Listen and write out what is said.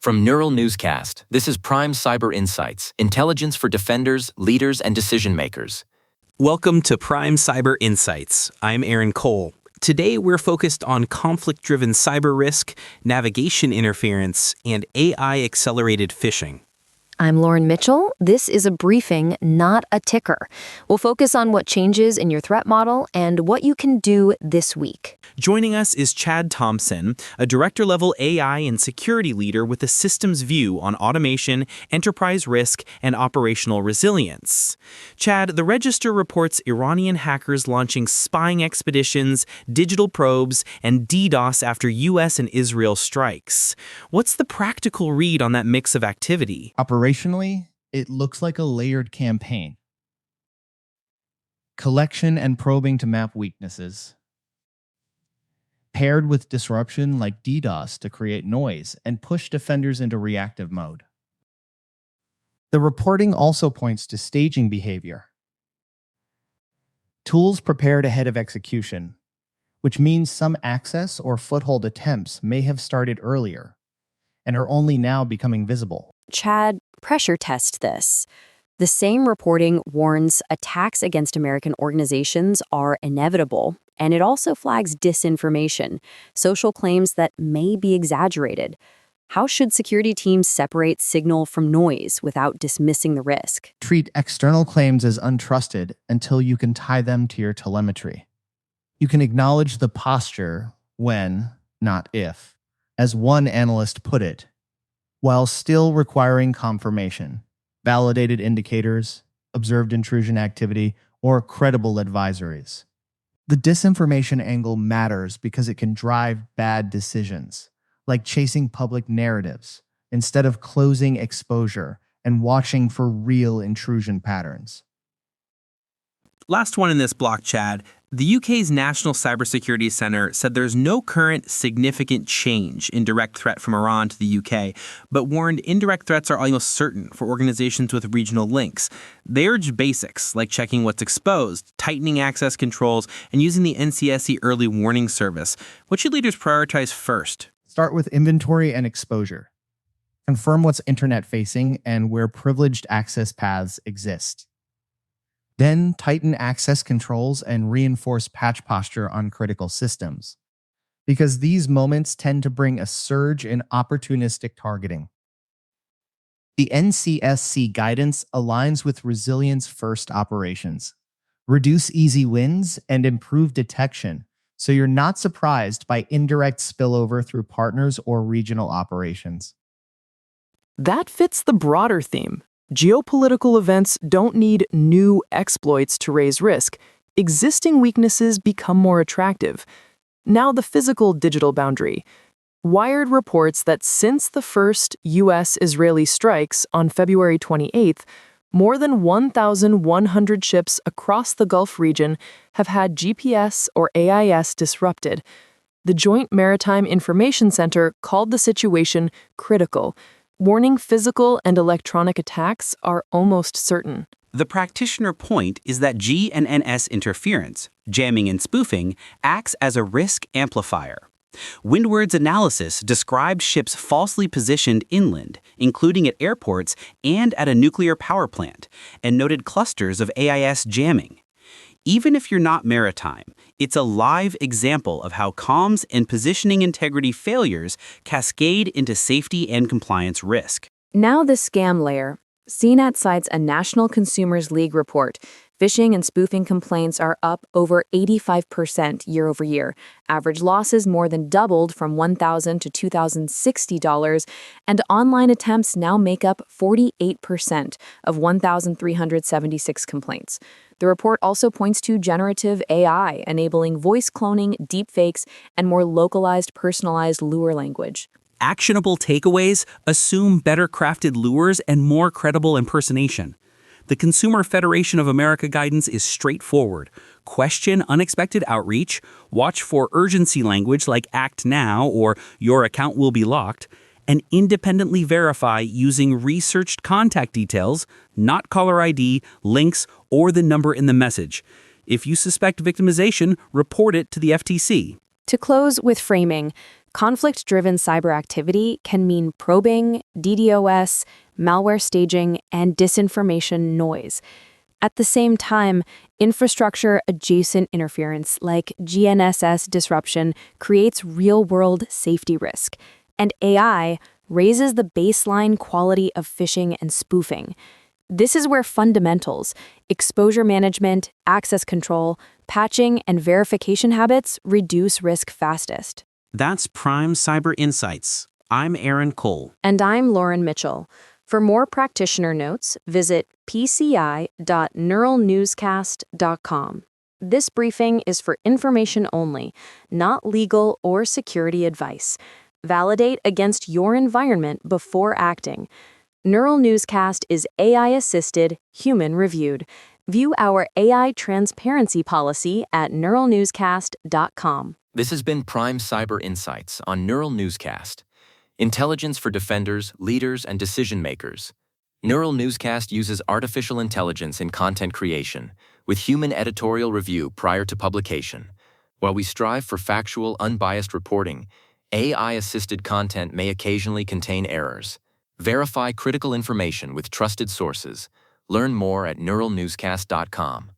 From Neural Newscast, this is Prime Cyber Insights, intelligence for defenders, leaders, and decision-makers. Welcome to Prime Cyber Insights. I'm Aaron Cole. Today, we're focused on conflict-driven cyber risk, navigation interference, and AI-accelerated phishing. I'm Lauren Mitchell. This is a briefing, not a ticker. We'll focus on what changes in your threat model and what you can do this week. Joining us is Chad Thompson, a director-level AI and security leader with a systems view on automation, enterprise risk, and operational resilience. Chad, the Register reports Iranian hackers launching spying expeditions, digital probes, and DDoS after U.S. and Israel strikes. What's the practical read on that mix of activity? Operationally, it looks like a layered campaign. Collection and probing to map weaknesses, paired with disruption like DDoS to create noise and push defenders into reactive mode. The reporting also points to staging behavior. Tools prepared ahead of execution, which means some access or foothold attempts may have started earlier and are only now becoming visible. Chad, pressure test this. The same reporting warns attacks against American organizations are inevitable, and it also flags disinformation, social claims that may be exaggerated. How should security teams separate signal from noise without dismissing the risk? Treat external claims as untrusted until you can tie them to your telemetry. You can acknowledge the posture when, not if, as one analyst put it, while still requiring confirmation, validated indicators, observed intrusion activity, or credible advisories. The disinformation angle matters because it can drive bad decisions, like chasing public narratives, instead of closing exposure and watching for real intrusion patterns. Last one in this block, Chad. The UK's National Cybersecurity Centre said there's no current significant change in direct threat from Iran to the UK, but warned indirect threats are almost certain for organizations with regional links. They urged basics, like checking what's exposed, tightening access controls, and using the NCSC early warning service. What should leaders prioritize first? Start with inventory and exposure. Confirm what's internet-facing and where privileged access paths exist. Then tighten access controls and reinforce patch posture on critical systems, because these moments tend to bring a surge in opportunistic targeting. The NCSC guidance aligns with resilience-first operations. Reduce easy wins and improve detection, so you're not surprised by indirect spillover through partners or regional operations. That fits the broader theme. Geopolitical events don't need new exploits to raise risk. Existing weaknesses become more attractive. Now the physical-digital boundary. Wired reports that since the first U.S.-Israeli strikes on February 28th, more than 1,100 ships across the Gulf region have had GPS or AIS disrupted. The Joint Maritime Information Center called the situation critical, warning physical and electronic attacks are almost certain. The practitioner point is that GNSS interference, jamming and spoofing, acts as a risk amplifier. Windward's analysis described ships falsely positioned inland, including at airports and at a nuclear power plant, and noted clusters of AIS jamming. Even if you're not maritime, it's a live example of how comms and positioning integrity failures cascade into safety and compliance risk. Now the scam layer. CNET cites a National Consumers League report. Phishing and spoofing complaints are up over 85% year over year. Average losses more than doubled from $1,000 to $2,060, and online attempts now make up 48% of 1,376 complaints. The report also points to generative AI, enabling voice cloning, deepfakes, and more localized, personalized lure language. Actionable takeaways assume better crafted lures and more credible impersonation. The Consumer Federation of America guidance is straightforward. Question unexpected outreach, watch for urgency language like act now or your account will be locked, and independently verify using researched contact details, not caller ID, links, or the number in the message. If you suspect victimization, report it to the FTC. To close with framing, Conflict-driven cyber activity can mean probing, DDoS, malware staging, and disinformation noise. At the same time, infrastructure-adjacent interference like GNSS disruption creates real-world safety risk, and AI raises the baseline quality of phishing and spoofing. This is where fundamentals, exposure management, access control, patching, and verification habits reduce risk fastest. That's Prime Cyber Insights. I'm Aaron Cole. And I'm Lauren Mitchell. For more practitioner notes, visit pci.neuralnewscast.com. This briefing is for information only, not legal or security advice. Validate against your environment before acting. Neural Newscast is AI-assisted, human-reviewed. View our AI transparency policy at neuralnewscast.com. This has been Prime Cyber Insights on Neural Newscast. Intelligence for defenders, leaders, and decision-makers. Neural Newscast uses artificial intelligence in content creation, with human editorial review prior to publication. While we strive for factual, unbiased reporting, AI-assisted content may occasionally contain errors. Verify critical information with trusted sources. Learn more at neuralnewscast.com.